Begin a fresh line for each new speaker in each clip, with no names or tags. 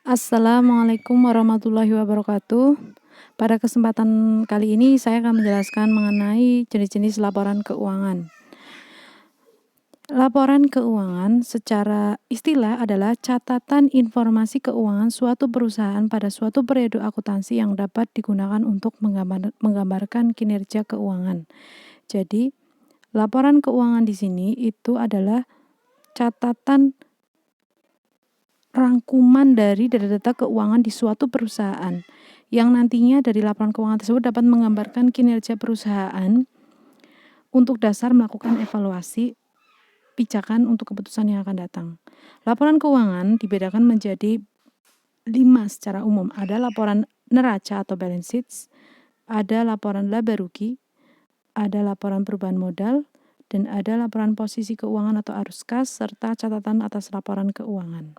Assalamualaikum warahmatullahi wabarakatuh. Pada kesempatan kali ini saya akan menjelaskan mengenai jenis-jenis laporan keuangan. Laporan keuangan secara istilah adalah catatan informasi keuangan suatu perusahaan pada suatu periode akuntansi yang dapat digunakan untuk menggambarkan kinerja keuangan. Jadi, laporan keuangan di sini itu adalah catatan rangkuman dari data-data keuangan di suatu perusahaan yang nantinya dari laporan keuangan tersebut dapat menggambarkan kinerja perusahaan untuk dasar melakukan evaluasi pijakan untuk keputusan yang akan datang. Laporan keuangan dibedakan menjadi 5 secara umum. Ada laporan neraca atau balance sheet, ada laporan laba rugi, ada laporan perubahan modal, dan ada laporan posisi keuangan atau arus kas, serta catatan atas laporan keuangan.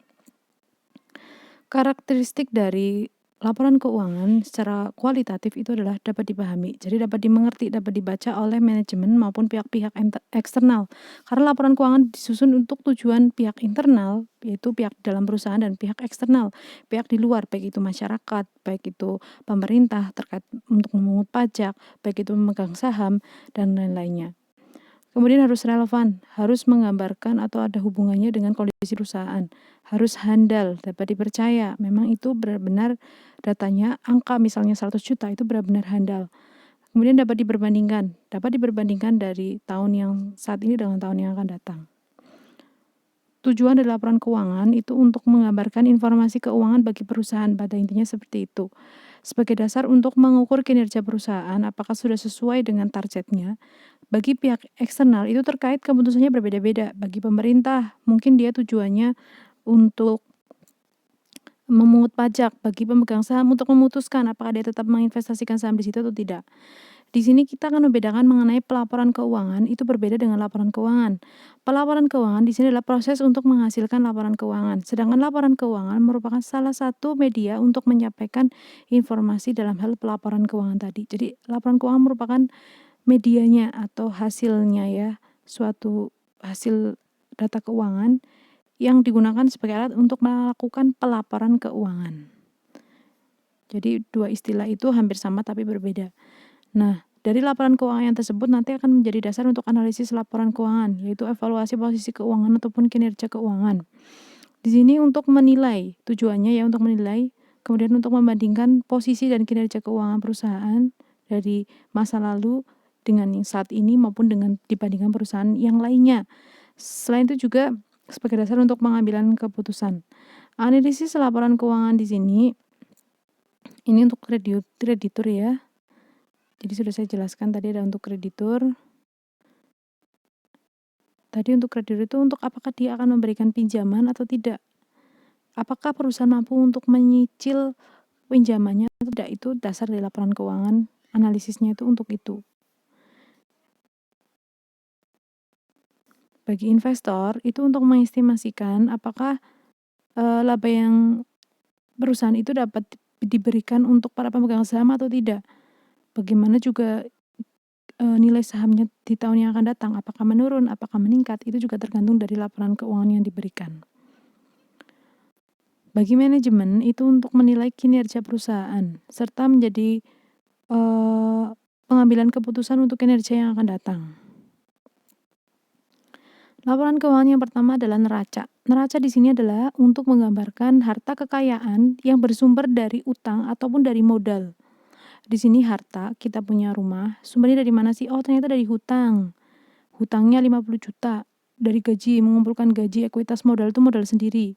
Karakteristik dari laporan keuangan secara kualitatif itu adalah dapat dipahami, jadi dapat dimengerti, dapat dibaca oleh manajemen maupun pihak-pihak eksternal. Karena laporan keuangan disusun untuk tujuan pihak internal, yaitu pihak dalam perusahaan, dan pihak eksternal, pihak di luar, baik itu masyarakat, baik itu pemerintah terkait untuk memungut pajak, baik itu memegang saham, dan lain-lainnya. Kemudian harus relevan, harus menggambarkan atau ada hubungannya dengan kondisi perusahaan. Harus handal, dapat dipercaya. Memang itu benar-benar datanya, angka misalnya 100 juta itu benar-benar handal. Kemudian dapat diperbandingkan dari tahun yang saat ini dengan tahun yang akan datang. Tujuan dari laporan keuangan itu untuk menggambarkan informasi keuangan bagi perusahaan, pada intinya seperti itu. Sebagai dasar untuk mengukur kinerja perusahaan apakah sudah sesuai dengan targetnya. Bagi pihak eksternal itu terkait keputusannya berbeda-beda. Bagi pemerintah mungkin dia tujuannya untuk memungut pajak, bagi pemegang saham untuk memutuskan apakah dia tetap menginvestasikan saham di situ atau tidak. Di sini kita akan membedakan mengenai pelaporan keuangan itu berbeda dengan laporan keuangan. Pelaporan keuangan di sini adalah proses untuk menghasilkan laporan keuangan. Sedangkan laporan keuangan merupakan salah satu media untuk menyampaikan informasi dalam hal pelaporan keuangan tadi. Jadi laporan keuangan merupakan medianya atau hasilnya ya, suatu hasil data keuangan yang digunakan sebagai alat untuk melakukan pelaporan keuangan. Jadi dua istilah itu hampir sama tapi berbeda. Nah, dari laporan keuangan yang tersebut nanti akan menjadi dasar untuk analisis laporan keuangan, yaitu evaluasi posisi keuangan ataupun kinerja keuangan. Di sini untuk menilai, tujuannya ya untuk menilai, kemudian untuk membandingkan posisi dan kinerja keuangan perusahaan dari masa lalu dengan yang saat ini maupun dengan dibandingkan perusahaan yang lainnya. Selain itu juga sebagai dasar untuk pengambilan keputusan. Analisis laporan keuangan di sini ini untuk kreditur ya. Jadi sudah saya jelaskan tadi ada untuk kreditur. Tadi untuk kreditur itu untuk apakah dia akan memberikan pinjaman atau tidak. Apakah perusahaan mampu untuk menyicil pinjamannya atau tidak, itu dasar dari laporan keuangan, analisisnya itu untuk itu. Bagi investor itu untuk mengestimasikan apakah laba yang perusahaan itu dapat diberikan untuk para pemegang saham atau tidak. Bagaimana juga nilai sahamnya di tahun yang akan datang, apakah menurun, apakah meningkat, itu juga tergantung dari laporan keuangan yang diberikan. Bagi manajemen itu untuk menilai kinerja perusahaan serta menjadi pengambilan keputusan untuk kinerja yang akan datang. Laporan keuangan yang pertama adalah neraca. Neraca di sini adalah untuk menggambarkan harta kekayaan yang bersumber dari utang ataupun dari modal. Di sini harta, kita punya rumah, sumbernya dari mana sih? Oh, ternyata dari hutang. Hutangnya 50 juta. Dari gaji, mengumpulkan gaji, ekuitas modal itu modal sendiri.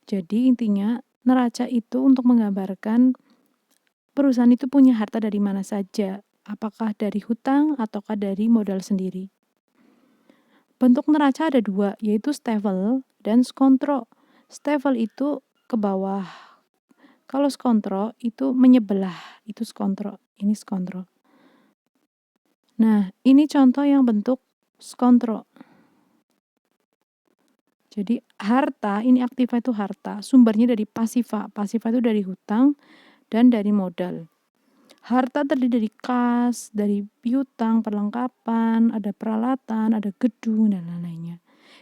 Jadi intinya neraca itu untuk menggambarkan perusahaan itu punya harta dari mana saja. Apakah dari hutang ataukah dari modal sendiri. Bentuk neraca ada dua, yaitu stafel dan skontro. Stafel itu ke bawah. Kalau skontro itu menyebelah, itu skontro. Ini skontro. Nah, ini contoh yang bentuk skontro. Jadi harta, ini aktiva itu harta, sumbernya dari pasiva. Pasiva itu dari hutang dan dari modal. Harta terdiri dari kas, dari piutang, perlengkapan, ada peralatan, ada gedung, dan lain-lainnya.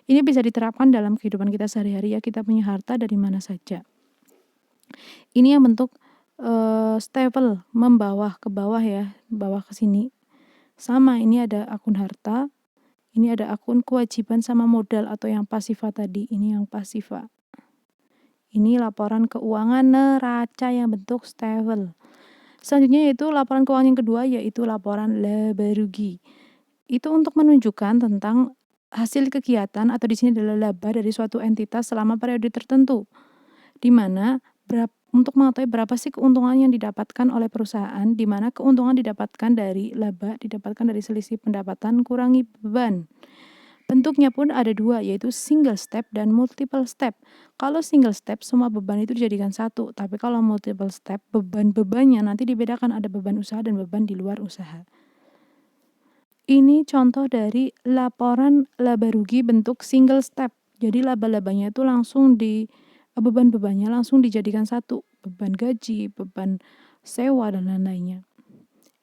Ini bisa diterapkan dalam kehidupan kita sehari-hari ya, kita punya harta dari mana saja. Ini yang bentuk stable, membawah ke bawah ya, bawah ke sini. Sama, ini ada akun harta, ini ada akun kewajiban sama modal atau yang pasifa tadi, ini yang pasifa. Ini laporan keuangan neraca yang bentuk stable. Selanjutnya yaitu laporan keuangan yang kedua, yaitu laporan laba rugi. Itu untuk menunjukkan tentang hasil kegiatan atau di sini adalah laba dari suatu entitas selama periode tertentu, di mana untuk mengetahui berapa sih keuntungan yang didapatkan oleh perusahaan, di mana keuntungan didapatkan dari laba, didapatkan dari selisih pendapatan kurangi beban. Bentuknya pun ada dua, yaitu single step dan multiple step. Kalau single step, semua beban itu dijadikan satu, tapi kalau multiple step, beban-bebannya nanti dibedakan, ada beban usaha dan beban di luar usaha. Ini contoh dari laporan laba rugi bentuk single step. Jadi laba-labanya itu langsung beban-bebannya langsung dijadikan satu, beban gaji, beban sewa, dan lain-lainnya.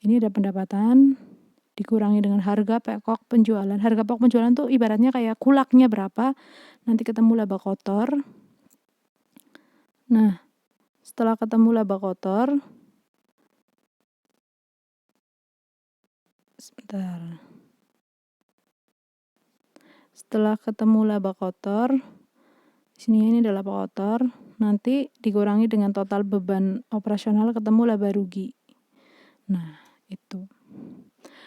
Ini ada pendapatan dikurangi dengan harga pokok penjualan. Harga pokok penjualan tuh ibaratnya kayak kulaknya berapa, nanti ketemu laba kotor. Nah, setelah ketemu laba kotor, sebentar. Setelah ketemu laba kotor, sini ini adalah laba kotor, nanti dikurangi dengan total beban operasional ketemu laba rugi. Nah, itu.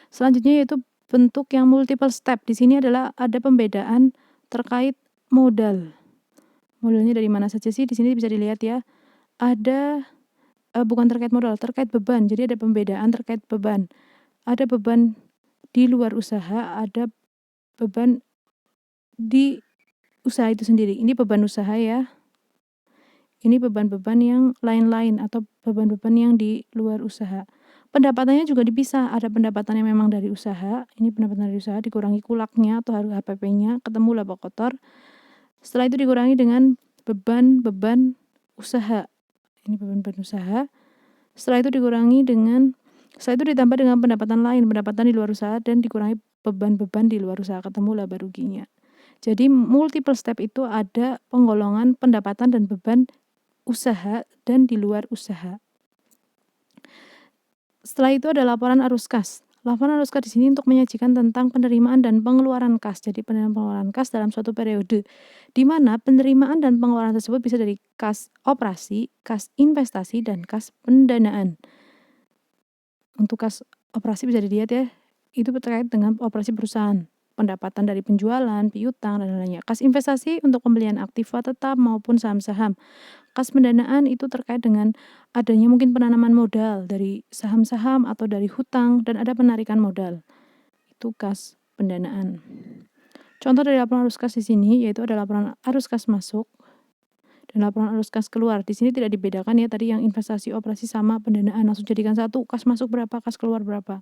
Selanjutnya yaitu bentuk yang multiple step. Di sini adalah ada pembedaan terkait modal. Modalnya dari mana saja sih? Di sini bisa dilihat ya. Ada bukan terkait modal, terkait beban. Jadi ada pembedaan terkait beban. Ada beban di luar usaha, ada beban di usaha itu sendiri. Ini beban usaha ya. Ini beban-beban yang lain-lain atau beban-beban yang di luar usaha. Pendapatannya juga dipisah, ada pendapatan yang memang dari usaha, ini pendapatan dari usaha dikurangi kulaknya atau harga HPP-nya, ketemu laba kotor. Setelah itu dikurangi dengan beban-beban usaha. Ini beban-beban usaha. Setelah itu setelah itu ditambah dengan pendapatan lain, pendapatan di luar usaha, dan dikurangi beban-beban di luar usaha, ketemu laba ruginya. Jadi multiple step itu ada penggolongan pendapatan dan beban usaha dan di luar usaha. Setelah itu ada laporan arus kas. Laporan arus kas di sini untuk menyajikan tentang penerimaan dan pengeluaran kas. Jadi penerimaan pengeluaran kas dalam suatu periode, di mana penerimaan dan pengeluaran tersebut bisa dari kas operasi, kas investasi, dan kas pendanaan. Untuk kas operasi bisa dilihat ya, itu terkait dengan operasi perusahaan, pendapatan dari penjualan, piutang, dan lainnya. Kas investasi untuk pembelian aktiva tetap maupun saham-saham. Kas pendanaan itu terkait dengan adanya mungkin penanaman modal dari saham-saham atau dari hutang dan ada penarikan modal. Itu kas pendanaan. Contoh dari laporan arus kas di sini yaitu ada laporan arus kas masuk dan laporan arus kas keluar. Di sini tidak dibedakan ya tadi yang investasi, operasi sama pendanaan, langsung jadikan satu, kas masuk berapa, kas keluar berapa.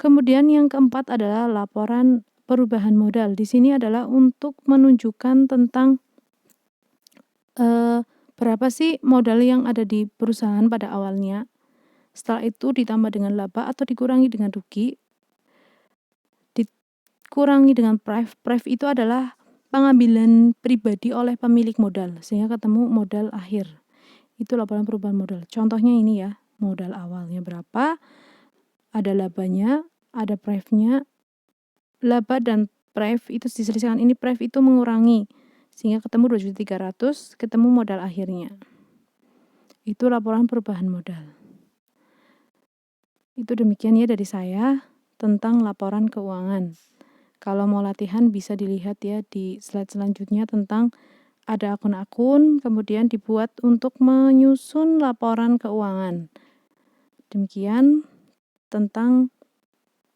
Kemudian yang keempat adalah laporan perubahan modal. Di sini adalah untuk menunjukkan tentang berapa sih modal yang ada di perusahaan pada awalnya. Setelah itu ditambah dengan laba atau dikurangi dengan rugi. Dikurangi dengan pref. Pref itu adalah pengambilan pribadi oleh pemilik modal sehingga ketemu modal akhir. Itu laporan perubahan modal. Contohnya ini ya, modal awalnya berapa, ada labanya, ada prefnya. Laba dan pref itu diselisihkan, ini pref itu mengurangi sehingga ketemu 2.300.000, ketemu modal akhirnya. Itu laporan perubahan modal. Itu demikian ya dari saya tentang laporan keuangan. Kalau mau latihan bisa dilihat ya di slide selanjutnya tentang ada akun-akun, kemudian dibuat untuk menyusun laporan keuangan. Demikian tentang